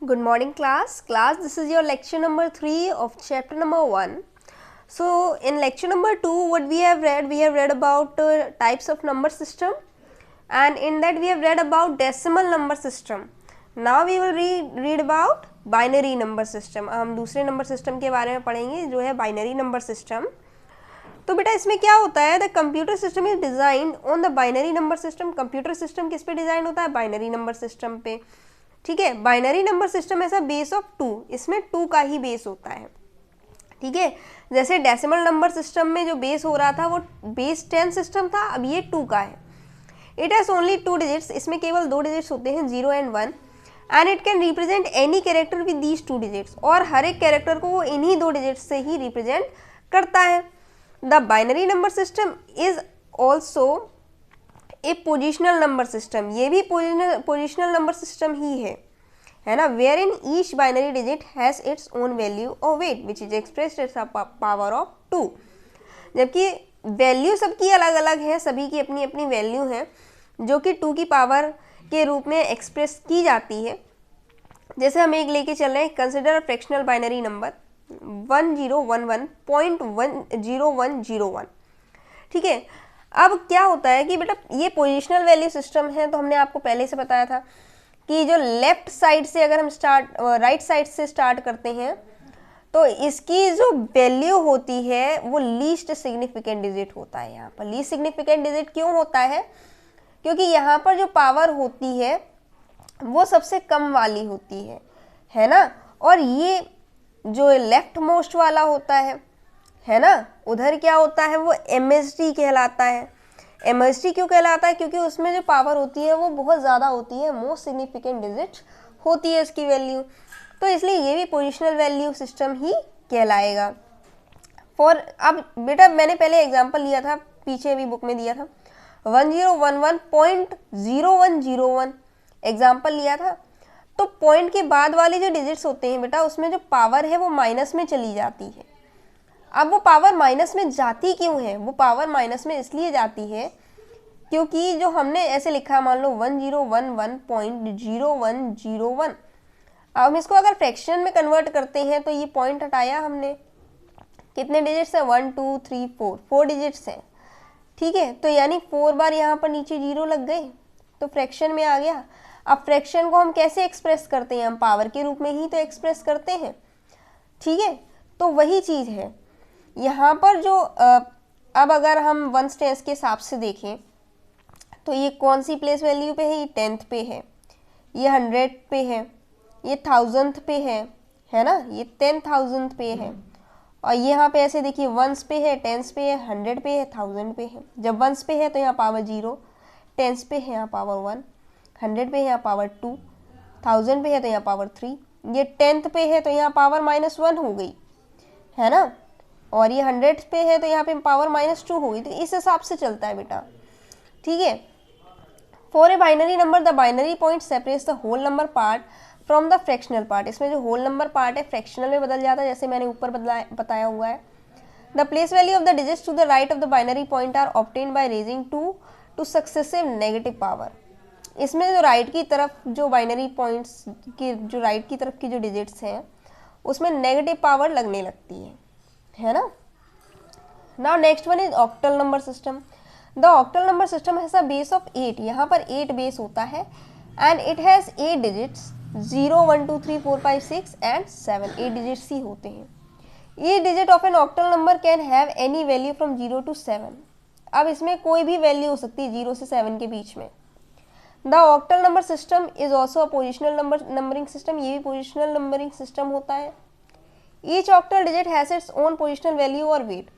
Good morning class, this is your lecture number 3 of chapter number 1. So in lecture number 2 what we have read about types of number system, and in that we have read about decimal number system. Now we will read about binary number system. हम दूसरे number system के बारे में पढ़ेंगे जो है binary number system. तो बेटा इसमें क्या होता है, the computer system is designed on the binary number system. Computer system किस पे डिजाइन होता है, बाइनरी नंबर सिस्टम पे. ठीक है, बाइनरी नंबर सिस्टम ऐसा बेस ऑफ 2, इसमें 2 का ही बेस होता है. ठीक है, जैसे डेसिमल नंबर सिस्टम में जो बेस हो रहा था वो बेस 10 सिस्टम था, अब ये 2 का है. इट हैज ओनली 2 डिजिट्स, इसमें केवल 2 डिजिट्स होते हैं 0 and 1, and it can represent any character with these 2 digits. और हर एक कैरेक्टर को वो इन्हीं 2 डिजिट्स से ही रिप्रेजेंट करता है. The binary number system is also a positional number system, ये भी पोजिशनल नंबर सिस्टम ही है ना. Where in each binary digit has its own value और weight which is expressed as a power of 2. जबकि value सबकी अलग अलग है, सभी की अपनी अपनी वैल्यू है जो कि 2 की पावर के रूप में एक्सप्रेस की जाती है. जैसे हम एक लेके चल रहे हैं, consider a fractional binary number 1011.0101. ठीक है, अब क्या होता है कि बेटा ये पोजिशनल वैल्यू सिस्टम है, तो हमने आपको पहले से बताया था कि जो लेफ्ट साइड से अगर हम राइट साइड से स्टार्ट करते हैं तो इसकी जो वैल्यू होती है वो लीस्ट सिग्निफिकेंट डिजिट होता है. यहाँ पर लीस्ट सिग्निफिकेंट डिजिट क्यों होता है, क्योंकि यहाँ पर जो पावर होती है वो सबसे कम वाली होती है ना. और ये जो लेफ्ट मोस्ट वाला होता है ना, उधर क्या होता है वो MSD कहलाता है. MSD क्यों कहलाता है, क्योंकि उसमें जो पावर होती है वो बहुत ज़्यादा होती है, मोस्ट सिग्निफिकेंट डिजिट होती है इसकी वैल्यू. तो इसलिए ये भी पोजिशनल वैल्यू सिस्टम ही कहलाएगा. अब बेटा मैंने पहले एग्जांपल लिया था, पीछे भी बुक में दिया था 1011.0101 एग्जाम्पल लिया था. तो पॉइंट के बाद वाले जो डिजिट्स होते हैं बेटा उसमें जो पावर है वो माइनस में चली जाती है. अब वो पावर माइनस में जाती क्यों है, वो पावर माइनस में इसलिए जाती है क्योंकि जो हमने ऐसे लिखा मान लो 1011.0101. अब हम इसको अगर फ्रैक्शन में कन्वर्ट करते हैं तो ये पॉइंट हटाया हमने, कितने डिजिट्स हैं 1 2 3 4 डिजिट्स हैं. ठीक है, तो यानी 4 बार यहाँ पर नीचे 0 लग गए तो फ्रैक्शन में आ गया. अब फ्रैक्शन को हम कैसे एक्सप्रेस करते हैं, हम पावर के रूप में ही तो एक्सप्रेस करते हैं. ठीक है, तो वही चीज़ है यहाँ पर जो अब अगर हम 1 टेंस के हिसाब से देखें तो ये कौन सी प्लेस वैल्यू पे है, ये 10th पे है, ये 100 पे है, ये 1000th पे है ना, ये 10,000th पे है. और यहाँ पे ऐसे देखिए 1s पे है, 10s पे है, 100 पे है, 1000 पे है. जब 1s पे है तो यहाँ पावर 0, 10s पे है यहाँ पावर 1, 100 पे है यहाँ पावर 2, 1000 पे है तो यहाँ पावर 3, ये 10th पे है तो यहाँ पावर -1 हो गई है ना, और ये 100 पे है तो यहाँ पे पावर -2 हो गई. तो इस हिसाब से चलता है बेटा. ठीक है, for a binary number the binary point separates the whole number part from the fractional part. इसमें जो होल नंबर पार्ट है फ्रैक्शनल में बदल जाता है, जैसे मैंने ऊपर बताया हुआ है. The place value of the digits to the right of the binary point are obtained by raising to successive negative power. इसमें जो राइट की तरफ जो बाइनरी पॉइंट्स की जो राइट की तरफ की जो डिजिट्स हैं उसमें नेगेटिव पावर लगने लगती है ना. Now next one is octal number system. The octal number system has a base of 8. यहाँ पर 8 बेस होता है and it has 8 digits 0 1 2 3 4 5 6 and 7. 8 digits ही होते हैं. Each digit of an octal number can have any value from 0 to 7. अब इसमें कोई भी वैल्यू हो सकती है 0 से 7 के बीच में. The octal number system is also a positional numbering system. ये भी पोजिशनल नंबरिंग सिस्टम होता है. Each octal digit has its own positional value और वेट.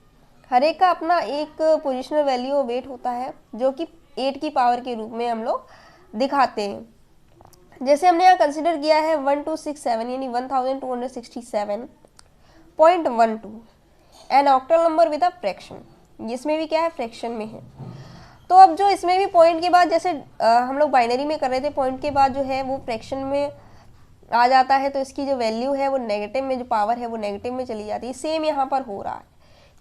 हर एक का अपना एक पोजिशनल वैल्यू और वेट होता है जो कि 8 की पावर के रूप में हम लोग दिखाते हैं. जैसे हमने यहाँ कंसिडर किया है 1267 यानी 1267.12 an octal number with a fraction. इसमें भी क्या है, फ्रैक्शन में है. तो अब जो इसमें भी पॉइंट के बाद जैसे हम लोग बाइनरी में कर रहे थे, पॉइंट के बाद जो है वो फ्रैक्शन में आ जाता है तो इसकी जो वैल्यू है वो नेगेटिव में, जो पावर है वो नेगेटिव में चली जाती है. सेम यहाँ पर हो रहा है.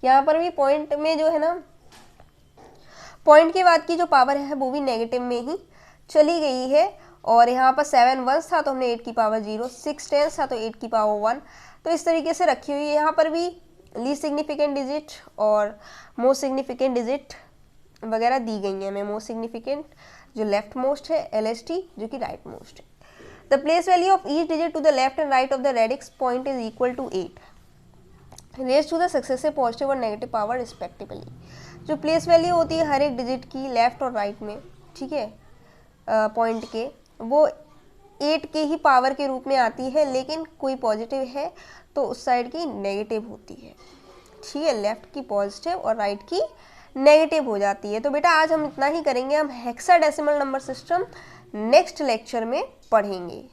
यहाँ पर भी पॉइंट में जो है ना, पॉइंट के बाद की जो पावर है वो भी नेगेटिव में ही चली गई है और यहाँ पर 7 वंस था तो हमने 8 की पावर 0, 6 टेंस था तो 8 की पावर 1। तो इस तरीके से रखी हुई है। यहाँ पर भी लीस्ट सिग्निफिकेंट डिजिट और मोस्ट सिग्निफिकेंट डिजिट वगैरह दी गई हैं। हमें मोस्ट सिग्निफिकेंट जो लेफ्ट मोस्ट है, LST जो कि राइट मोस्ट है। The place value of each digit to the left and right of the radix point is equal to 8 raise to the successive positive और नेगेटिव पावर रिस्पेक्टिवली। जो place value होती है हर एक digit की left और right में, ठीक है, पॉइंट के, वो 8 के ही पावर के रूप में आती है, लेकिन कोई पॉजिटिव है तो उस साइड की नेगेटिव होती है, ठीक है, लेफ्ट की पॉजिटिव और राइट की नेगेटिव हो जाती है। तो बेटा आज हम इतना ही करेंगे, हम hexadecimal number system next lecture में पढ़ेंगे।